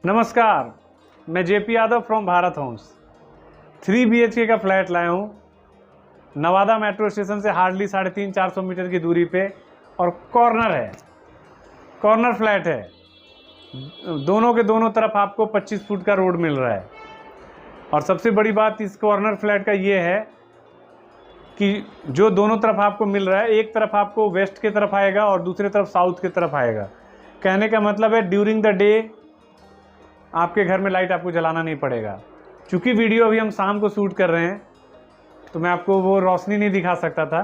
नमस्कार, मैं JP Yadav from Bharat homes. 3 BHK का फ्लैट लाया हूँ नवादा मेट्रो स्टेशन से हार्डली 350-400 मीटर की दूरी पे, और कॉर्नर फ्लैट है। दोनों के दोनों तरफ आपको 25 फुट का रोड मिल रहा है। और सबसे बड़ी बात इस कॉर्नर फ्लैट का ये है कि जो दोनों तरफ आपको मिल रहा है, एक तरफ आपको वेस्ट की तरफ आएगा और दूसरी तरफ साउथ की तरफ आएगा। कहने का मतलब है ड्यूरिंग द डे आपके घर में लाइट आपको जलाना नहीं पड़ेगा। चूँकि वीडियो अभी हम शाम को शूट कर रहे हैं तो मैं आपको वो रोशनी नहीं दिखा सकता था,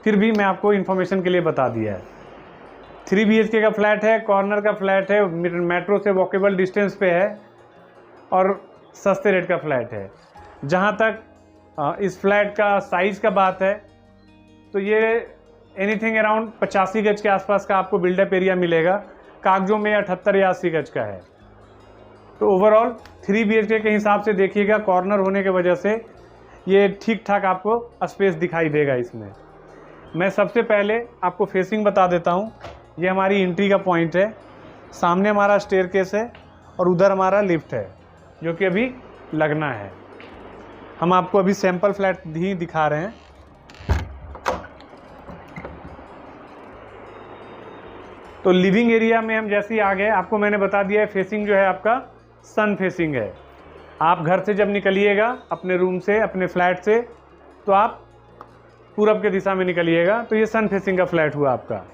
फिर भी मैं आपको इन्फॉर्मेशन के लिए बता दिया है। 3 BHK का फ्लैट है, कॉर्नर का फ्लैट है, मेट्रो से वॉकेबल डिस्टेंस पे है और सस्ते रेट का फ्लैट है। जहाँ तक इस फ्लैट का साइज़ का बात है तो ये एनीथिंग अराउंड 85 गज के आसपास का आपको बिल्डअप एरिया मिलेगा। कागजों में 78 या 80 गज का है। तो ओवरऑल 3 BHK के हिसाब से देखिएगा, कॉर्नर होने की वजह से ये ठीक ठाक आपको स्पेस दिखाई देगा इसमें। मैं सबसे पहले आपको फेसिंग बता देता हूँ। ये हमारी एंट्री का पॉइंट है, सामने हमारा स्टेयरकेस है और उधर हमारा लिफ्ट है जो कि अभी लगना है। हम आपको अभी सैंपल फ्लैट ही दिखा रहे हैं। तो लिविंग एरिया में हम जैसे ही आ गए, आपको मैंने बता दिया है फेसिंग जो है आपका सन फेसिंग है। आप घर से जब निकलिएगा अपने रूम से, अपने फ्लैट से, तो आप पूरब के दिशा में निकलिएगा। तो ये सन फेसिंग का फ्लैट हुआ आपका।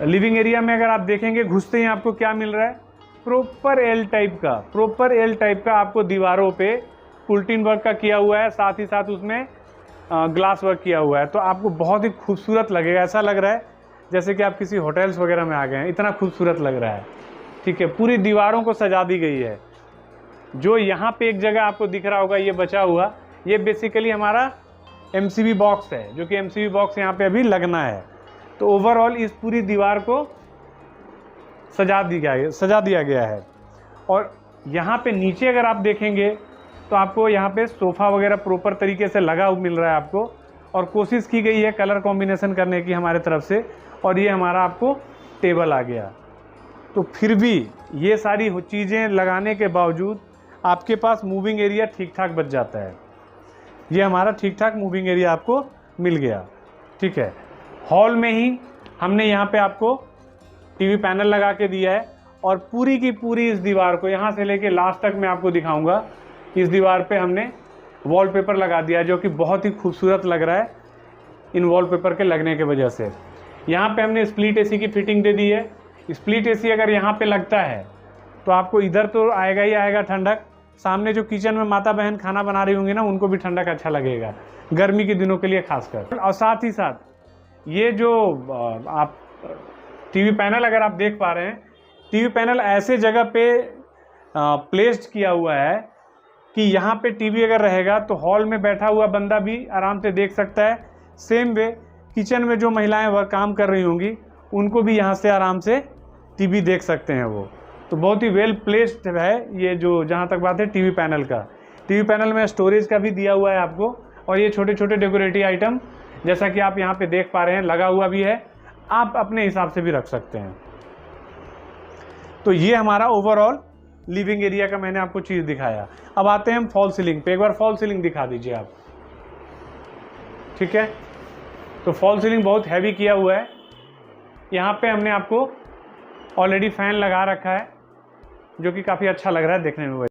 लिविंग एरिया में अगर आप देखेंगे, घुसते ही आपको क्या मिल रहा है, प्रॉपर एल टाइप का आपको दीवारों पे पुल्टिन वर्क का किया हुआ है, साथ ही साथ उसमें ग्लास वर्क किया हुआ है। तो आपको बहुत ही खूबसूरत लगेगा। ऐसा लग रहा है जैसे कि आप किसी होटल्स वगैरह में आ गए हैं, इतना खूबसूरत लग रहा है। ठीक है, पूरी दीवारों को सजा दी गई है। जो यहाँ पे एक जगह आपको दिख रहा होगा ये बचा हुआ, ये बेसिकली हमारा MCB बॉक्स है, जो कि MCB बॉक्स यहाँ पे अभी लगना है। तो ओवरऑल इस पूरी दीवार को सजा दिया गया है। और यहाँ पे नीचे अगर आप देखेंगे तो आपको यहाँ पे सोफ़ा वगैरह प्रॉपर तरीके से लगा मिल रहा है आपको, और कोशिश की गई है कलर कॉम्बिनेशन करने की हमारे तरफ से। और ये हमारा आपको टेबल आ गया। तो फिर भी ये सारी चीज़ें लगाने के बावजूद आपके पास मूविंग एरिया ठीक ठाक बच जाता है। ये हमारा ठीक ठाक मूविंग एरिया आपको मिल गया। ठीक है, हॉल में ही हमने यहाँ पे आपको टीवी पैनल लगा के दिया है, और पूरी की पूरी इस दीवार को यहाँ से लेके लास्ट तक मैं आपको दिखाऊंगा। इस दीवार पे हमने वॉलपेपर लगा दिया है जो कि बहुत ही खूबसूरत लग रहा है इन वॉलपेपर के लगने के वजह से। यहाँ पे हमने स्प्लिट AC की फिटिंग दे दी है। स्प्लिट AC अगर यहाँ पे लगता है तो आपको इधर तो आएगा ही आएगा ठंडक, सामने जो किचन में माता बहन खाना बना रही होंगी ना, उनको भी ठंडक अच्छा लगेगा गर्मी के दिनों के लिए खासकर। और साथ ही साथ ये जो आप टीवी पैनल अगर आप देख पा रहे हैं, टीवी पैनल ऐसे जगह पे प्लेस्ड किया हुआ है कि यहाँ पे टीवी अगर रहेगा तो हॉल में बैठा हुआ बंदा भी आराम से देख सकता है। सेम वे किचन में जो महिलाएं वह काम कर रही होंगी, उनको भी यहाँ से आराम से टीवी देख सकते हैं वो। तो बहुत ही वेल प्लेस्ड है ये। जो जहाँ तक बात है टीवी पैनल का, टीवी पैनल में स्टोरेज का भी दिया हुआ है आपको। और ये छोटे छोटे डेकोरेटिव आइटम जैसा कि आप यहाँ पे देख पा रहे हैं लगा हुआ भी है, आप अपने हिसाब से भी रख सकते हैं। तो ये हमारा ओवरऑल लिविंग एरिया का मैंने आपको चीज़ दिखाया। अब आते हैं हम फॉल सीलिंग पे। एक बार फॉल सीलिंग दिखा दीजिए आप। ठीक है, तो फॉल सीलिंग बहुत हैवी किया हुआ है। यहाँ पे हमने आपको ऑलरेडी फैन लगा रखा है जो कि काफ़ी अच्छा लग रहा है देखने में।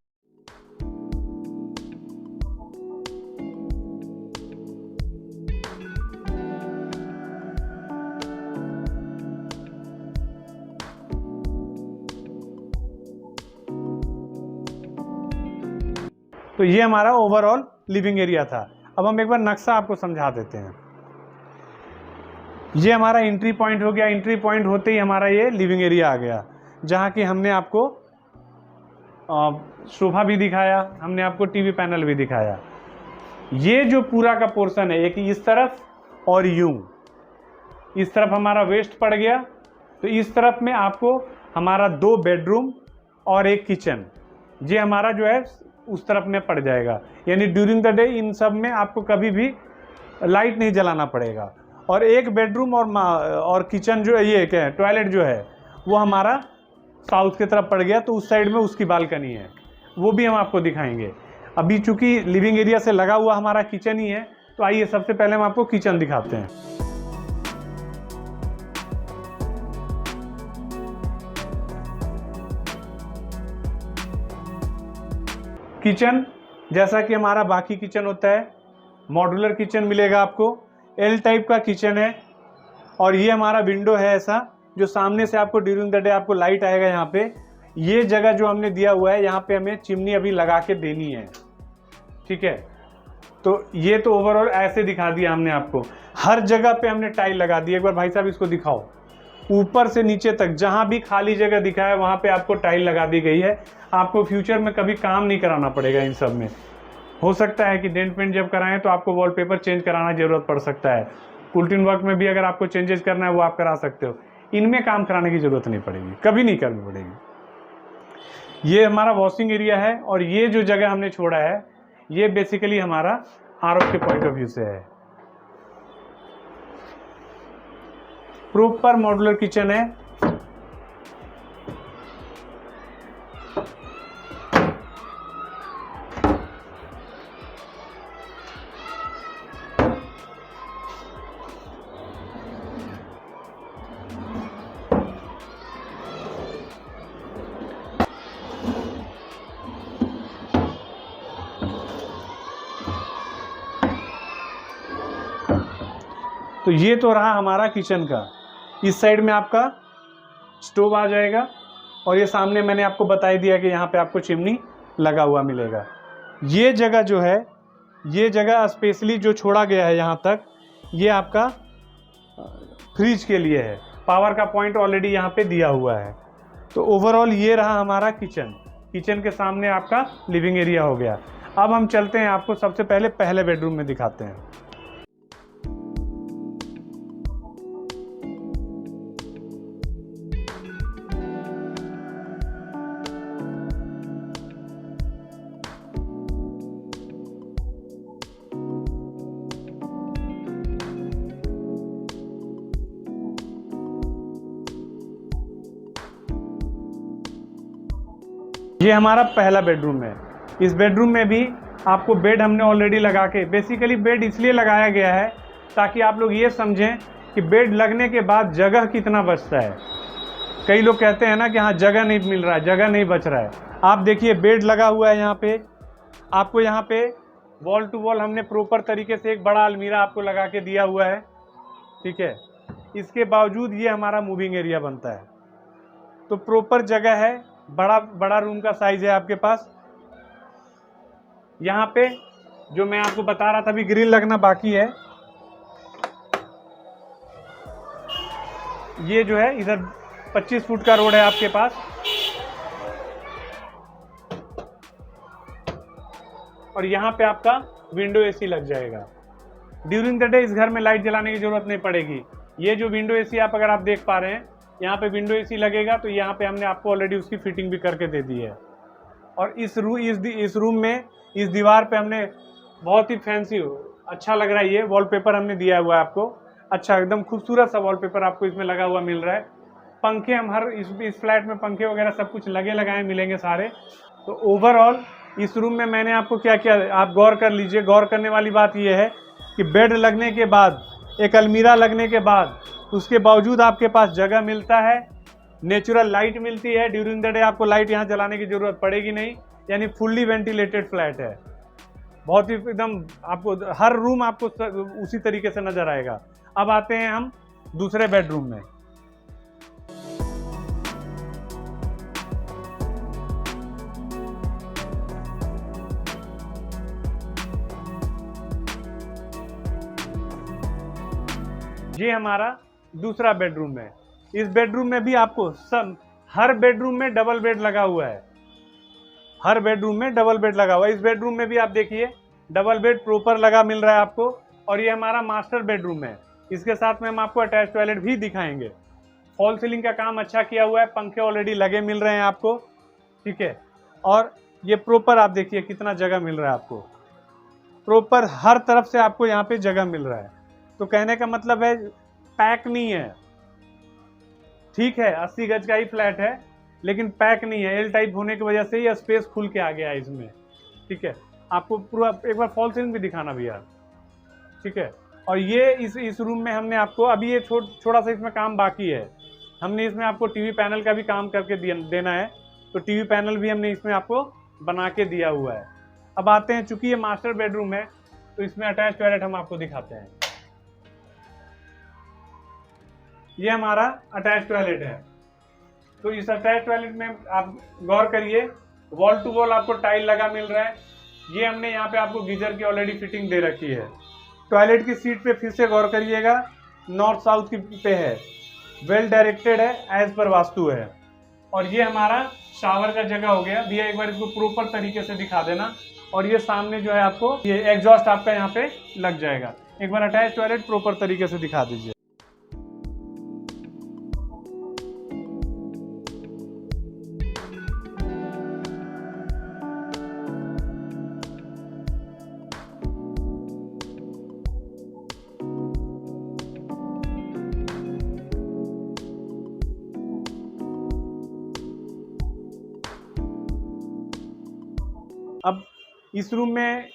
तो ये हमारा ओवरऑल लिविंग एरिया था। अब हम एक बार नक्शा आपको समझा देते हैं। ये हमारा एंट्री पॉइंट हो गया। एंट्री पॉइंट होते ही हमारा ये लिविंग एरिया आ गया, जहाँ कि हमने आपको सोफा भी दिखाया, हमने आपको टीवी पैनल भी दिखाया। ये जो पूरा का पोर्शन है, एक इस तरफ और यूं इस तरफ हमारा वेस्ट पड़ गया। तो इस तरफ में आपको हमारा 2 बेडरूम और एक किचन, ये हमारा जो है उस तरफ में पड़ जाएगा। यानी ड्यूरिंग द डे इन सब में आपको कभी भी लाइट नहीं जलाना पड़ेगा। और एक बेडरूम और किचन जो है, ये क्या है, टॉयलेट जो है वो हमारा साउथ की तरफ पड़ गया तो उस साइड में उसकी बालकनी है, वो भी हम आपको दिखाएंगे। अभी चूंकि लिविंग एरिया से लगा हुआ हमारा किचन ही है, तो आइए सबसे पहले हम आपको किचन दिखाते हैं। किचन जैसा कि हमारा बाकी किचन होता है, मॉड्यूलर किचन मिलेगा आपको। एल टाइप का किचन है और ये हमारा विंडो है ऐसा, जो सामने से आपको ड्यूरिंग द डे आपको लाइट आएगा। यहाँ पे ये जगह जो हमने दिया हुआ है, यहाँ पे हमें चिमनी अभी लगा के देनी है, ठीक है। तो ये तो ओवरऑल ऐसे दिखा दिया हमने आपको। हर जगह पे हमने टाइल लगा दी। एक बार भाई साहब इसको दिखाओ, ऊपर से नीचे तक जहां भी खाली जगह दिखा है वहां पे आपको टाइल लगा दी गई है। आपको फ्यूचर में कभी काम नहीं कराना पड़ेगा इन सब में। हो सकता है कि डेंट पेंट जब कराएं तो आपको वॉलपेपर चेंज कराना जरूरत पड़ सकता है। पुल्टिन वर्क में भी अगर आपको चेंजेस करना है वो आप करा सकते हो। इनमें काम कराने की जरूरत नहीं पड़ेगी, कभी नहीं करनी पड़ेगी। ये हमारा वॉशिंग एरिया है और ये जो जगह हमने छोड़ा है ये बेसिकली हमारा आरओ के पॉइंट ऑफ व्यू से है। प्रॉपर मॉड्यूलर किचन है। तो ये तो रहा हमारा किचन का। इस साइड में आपका स्टोव आ जाएगा और ये सामने मैंने आपको बता ही दिया कि यहाँ पे आपको चिमनी लगा हुआ मिलेगा। ये जगह जो है, ये जगह स्पेशली जो छोड़ा गया है यहाँ तक, ये आपका फ्रिज के लिए है। पावर का पॉइंट ऑलरेडी यहाँ पे दिया हुआ है। तो ओवरऑल ये रहा हमारा किचन। किचन के सामने आपका लिविंग एरिया हो गया। अब हम चलते हैं, आपको सबसे पहले बेडरूम में दिखाते हैं। ये हमारा पहला बेडरूम है। इस बेडरूम में भी आपको बेड हमने ऑलरेडी लगा के, बेसिकली बेड इसलिए लगाया गया है ताकि आप लोग ये समझें कि बेड लगने के बाद जगह कितना बचता है। कई लोग कहते हैं ना कि हाँ जगह नहीं मिल रहा है, जगह नहीं बच रहा है। आप देखिए बेड लगा हुआ है यहाँ पे, आपको यहाँ पे वॉल टू वॉल हमने प्रॉपर तरीके से एक बड़ा अलमीरा आपको लगा के दिया हुआ है, ठीक है। इसके बावजूद ये हमारा मूविंग एरिया बनता है। तो प्रॉपर जगह है, बड़ा रूम का साइज है आपके पास। यहाँ पे जो मैं आपको बता रहा था अभी ग्रिल लगना बाकी है। ये जो है इधर 25 फुट का रोड है आपके पास और यहाँ पे आपका विंडो एसी लग जाएगा। ड्यूरिंग द डे इस घर में लाइट जलाने की जरूरत नहीं पड़ेगी। ये जो विंडो एसी अगर आप देख पा रहे हैं, यहाँ पे विंडो एसी लगेगा, तो यहाँ पे हमने आपको ऑलरेडी उसकी फिटिंग भी करके दे दी है। और इस रूम में इस दीवार पे हमने बहुत ही फैंसी अच्छा लग रहा है, ये वॉलपेपर हमने दिया हुआ है आपको। अच्छा एकदम खूबसूरत सा वॉलपेपर आपको इसमें लगा हुआ मिल रहा है। पंखे हम हर इस फ्लैट में पंखे वगैरह सब कुछ लगे लगाए मिलेंगे सारे। तो ओवरऑल इस रूम में मैंने आपको क्या किया, आप गौर कर लीजिए। गौर करने वाली बात यह है कि बेड लगने के बाद, एक अलमीरा लगने के बाद, उसके बावजूद आपके पास जगह मिलता है, नेचुरल लाइट मिलती है। ड्यूरिंग द डे आपको लाइट यहाँ जलाने की जरूरत पड़ेगी नहीं, यानी फुल्ली वेंटिलेटेड फ्लैट है। बहुत ही एकदम आपको हर रूम आपको उसी तरीके से नजर आएगा। अब आते हैं हम दूसरे बेडरूम में। ये हमारा दूसरा बेडरूम है। इस बेडरूम में भी आपको हर बेडरूम में डबल बेड लगा हुआ है। हर बेडरूम में डबल बेड लगा हुआ है। इस बेडरूम में भी आप देखिए डबल बेड प्रॉपर लगा मिल रहा है आपको। और ये हमारा मास्टर बेडरूम है। इसके साथ में हम आपको अटैच टॉयलेट भी दिखाएंगे। फॉल सीलिंग का काम अच्छा किया हुआ है, पंखे ऑलरेडी लगे मिल रहे हैं आपको, ठीक है। और ये प्रॉपर आप देखिए कितना जगह मिल रहा है आपको। प्रॉपर हर तरफ से आपको यहाँ पे जगह मिल रहा है। तो कहने का मतलब है पैक नहीं है, ठीक है 80 गज का ही फ्लैट है, लेकिन पैक नहीं है। एल टाइप होने की वजह से ये स्पेस खुल के आ गया है इसमें। ठीक है, आपको पूरा एक बार फॉल सीलिंग भी दिखाना भैया। ठीक है, और ये इस रूम में हमने आपको अभी ये थोड़ा सा इसमें काम बाकी है। हमने इसमें आपको टीवी पैनल का भी काम करके देना है, तो टीवी पैनल भी हमने इसमें आपको बना के दिया हुआ है। अब आते हैं, चूंकि ये मास्टर बेडरूम है तो इसमें अटैच टॉयलेट हम आपको दिखाते हैं। ये हमारा अटैच टॉयलेट है। तो इस अटैच टॉयलेट में आप गौर करिए, वॉल टू वॉल आपको टाइल लगा मिल रहा है। ये हमने यहाँ पे आपको गीजर की ऑलरेडी फिटिंग दे रखी है। टॉयलेट की सीट पे फिर से गौर करिएगा, नॉर्थ साउथ की पे है, वेल डायरेक्टेड है, एज पर वास्तु है। और ये हमारा शावर का जगह हो गया भैया, एक बार इसको प्रॉपर तरीके से दिखा देना। और ये सामने जो है आपको ये एग्जॉस्ट आपका यहाँ पे लग जाएगा। एक बार अटैच टॉयलेट प्रॉपर तरीके से दिखा दीजिए। अब इस रूम में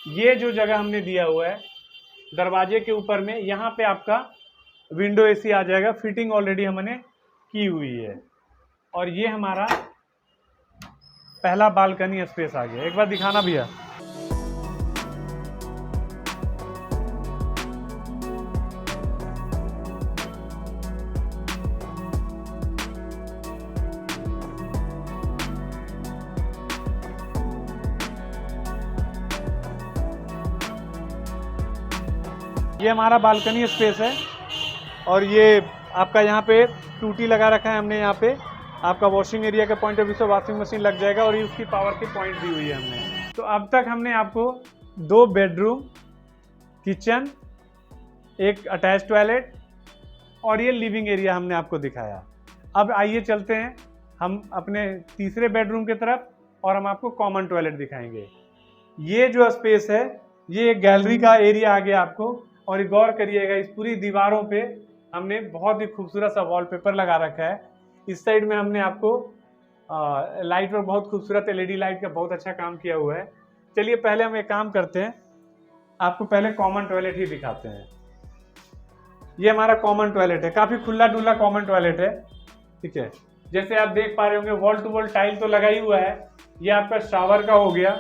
ये जो जगह हमने दिया हुआ है दरवाजे के ऊपर में, यहाँ पे आपका विंडो एसी आ जाएगा। फिटिंग ऑलरेडी हमने की हुई है। और ये हमारा पहला बालकनी स्पेस आ गया। एक बार दिखाना भैया। ये हमारा बालकनी स्पेस है और ये आपका यहाँ पे टूटी लगा रखा है हमने। यहाँ पे आपका वॉशिंग एरिया के पॉइंट ऑफ व्यू से वॉशिंग मशीन लग जाएगा और ये उसकी पावर की पॉइंट दी हुई है हमने। तो अब तक हमने आपको 2 बेडरूम, किचन, एक अटैच टॉयलेट और ये लिविंग एरिया हमने आपको दिखाया। अब आइए चलते हैं हम अपने तीसरे बेडरूम की तरफ और हम आपको कॉमन टॉयलेट दिखाएंगे। ये जो स्पेस है ये एक गैलरी का एरिया आ गया आपको। और गौर करिएगा, इस पूरी दीवारों पे हमने बहुत ही खूबसूरत सा वॉलपेपर लगा रखा है। इस साइड में हमने आपको लाइट पर बहुत खूबसूरत एलईडी लाइट का बहुत अच्छा काम किया हुआ है। चलिए पहले हम एक काम करते हैं, आपको पहले कॉमन टॉयलेट ही दिखाते हैं। ये हमारा कॉमन टॉयलेट है, काफ़ी खुला डुला कॉमन टॉयलेट है। ठीक है, जैसे आप देख पा रहे होंगे वॉल टू वॉल टाइल तो लगा ही हुआ है। ये आपका शावर का हो गया,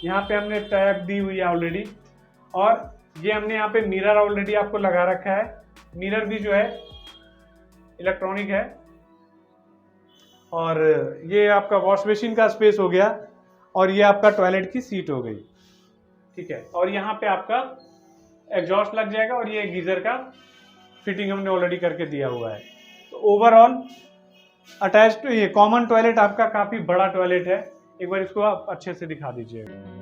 यहाँ पे हमने टैप दी हुई है ऑलरेडी। और ये हमने यहाँ पे मिरर ऑलरेडी आपको लगा रखा है। मिरर भी जो है इलेक्ट्रॉनिक है। और ये आपका वॉश बेसिन का स्पेस हो गया और ये आपका टॉयलेट की सीट हो गई। ठीक है, और यहाँ पे आपका एग्जॉस्ट लग जाएगा और ये गीजर का फिटिंग हमने ऑलरेडी करके दिया हुआ है। तो ओवरऑल अटैच्ड ये कॉमन टॉयलेट आपका काफी बड़ा टॉयलेट है। एक बार इसको आप अच्छे से दिखा दीजिएगा।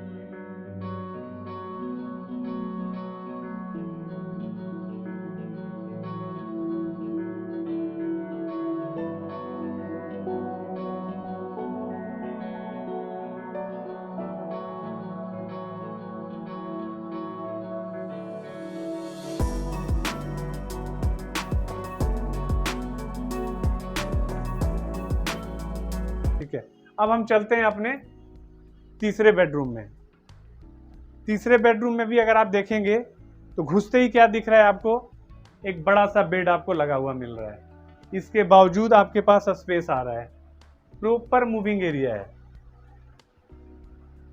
ठीक है, अब हम चलते हैं अपने तीसरे बेडरूम में। तीसरे बेडरूम में भी अगर आप देखेंगे तो घुसते ही क्या दिख रहा है आपको, एक बड़ा सा बेड आपको लगा हुआ मिल रहा है। इसके बावजूद आपके पास स्पेस आ रहा है, प्रॉपर मूविंग एरिया है।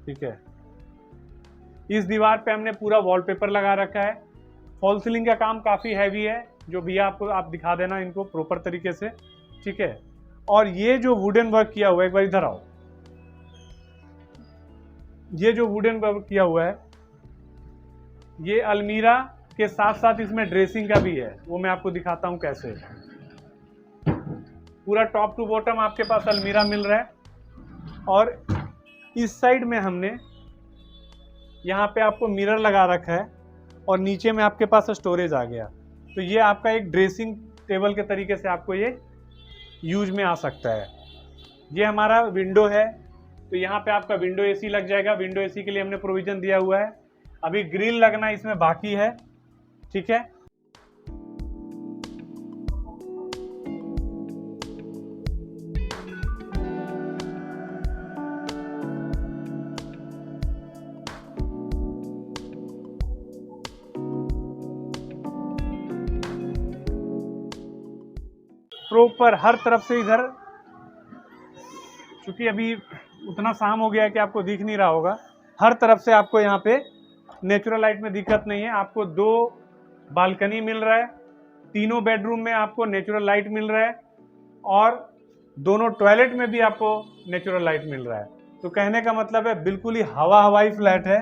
ठीक है, इस दीवार पे हमने पूरा वॉलपेपर लगा रखा है। फॉल सीलिंग का काम काफी हैवी है, जो भी आपको आप दिखा देना इनको प्रॉपर तरीके से। ठीक है, और ये जो वुडन वर्क किया हुआ है, एक बार इधर आओ, ये जो वुडन वर्क किया हुआ है ये अलमीरा के साथ साथ इसमें ड्रेसिंग का भी है, वो मैं आपको दिखाता हूं कैसे। पूरा टॉप टू बॉटम आपके पास अलमीरा मिल रहा है। और इस साइड में हमने यहाँ पे आपको मिरर लगा रखा है और नीचे में आपके पास स्टोरेज आ गया। तो ये आपका एक ड्रेसिंग टेबल के तरीके से आपको ये यूज में आ सकता है। ये हमारा विंडो है, तो यहाँ पे आपका विंडो एसी लग जाएगा। विंडो एसी के लिए हमने प्रोविजन दिया हुआ है। अभी ग्रिल लगना इसमें बाकी है। ठीक है, प्रॉपर हर तरफ से इधर, क्योंकि अभी उतना शाम हो गया है कि आपको दिख नहीं रहा होगा, हर तरफ से आपको यहाँ पे नेचुरल लाइट में दिक्कत नहीं है। आपको 2 बालकनी मिल रहा है, तीनों बेडरूम में आपको नेचुरल लाइट मिल रहा है और दोनों टॉयलेट में भी आपको नेचुरल लाइट मिल रहा है। तो कहने का मतलब है बिल्कुल ही हवाई फ्लैट है।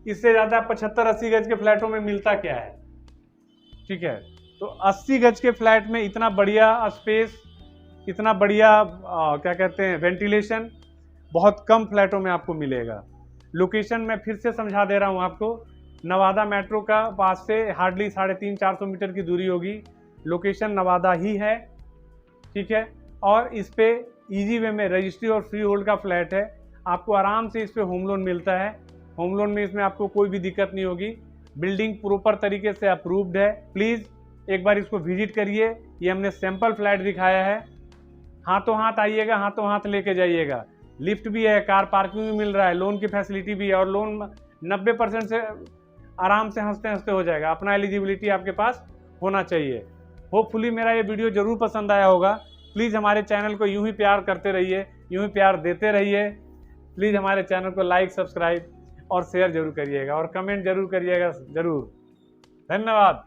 इससे ज़्यादा 75-80 गज के फ्लैटों में मिलता क्या है, ठीक है। तो 80 गज के फ्लैट में इतना बढ़िया स्पेस, इतना बढ़िया क्या कहते हैं वेंटिलेशन, बहुत कम फ्लैटों में आपको मिलेगा। लोकेशन मैं फिर से समझा दे रहा हूँ आपको, नवादा मेट्रो का पास से हार्डली 350-400 मीटर की दूरी होगी। लोकेशन नवादा ही है, ठीक है। और इस पे इजी वे में रजिस्ट्री और फ्री होल्ड का फ्लैट है। आपको आराम से इस पे होम लोन मिलता है। होम लोन में इसमें आपको कोई भी दिक्कत नहीं होगी। बिल्डिंग प्रॉपर तरीके से अप्रूव्ड है। प्लीज़ एक बार इसको विजिट करिए। ये हमने सैंपल फ्लैट दिखाया है। हाथों हाथ आइएगा, हाथों हाथ लेके जाइएगा। लिफ्ट भी है, कार पार्किंग भी मिल रहा है, लोन की फैसिलिटी भी है और लोन 90% से आराम से हंसते हंसते हो जाएगा। अपना एलिजिबिलिटी आपके पास होना चाहिए। होपफुली मेरा ये वीडियो जरूर पसंद आया होगा। प्लीज़ हमारे चैनल को यूं ही प्यार करते रहिए, यूं ही प्यार देते रहिए। प्लीज़ हमारे चैनल को लाइक, सब्सक्राइब और शेयर जरूर करिएगा और कमेंट जरूर करिएगा ज़रूर। धन्यवाद।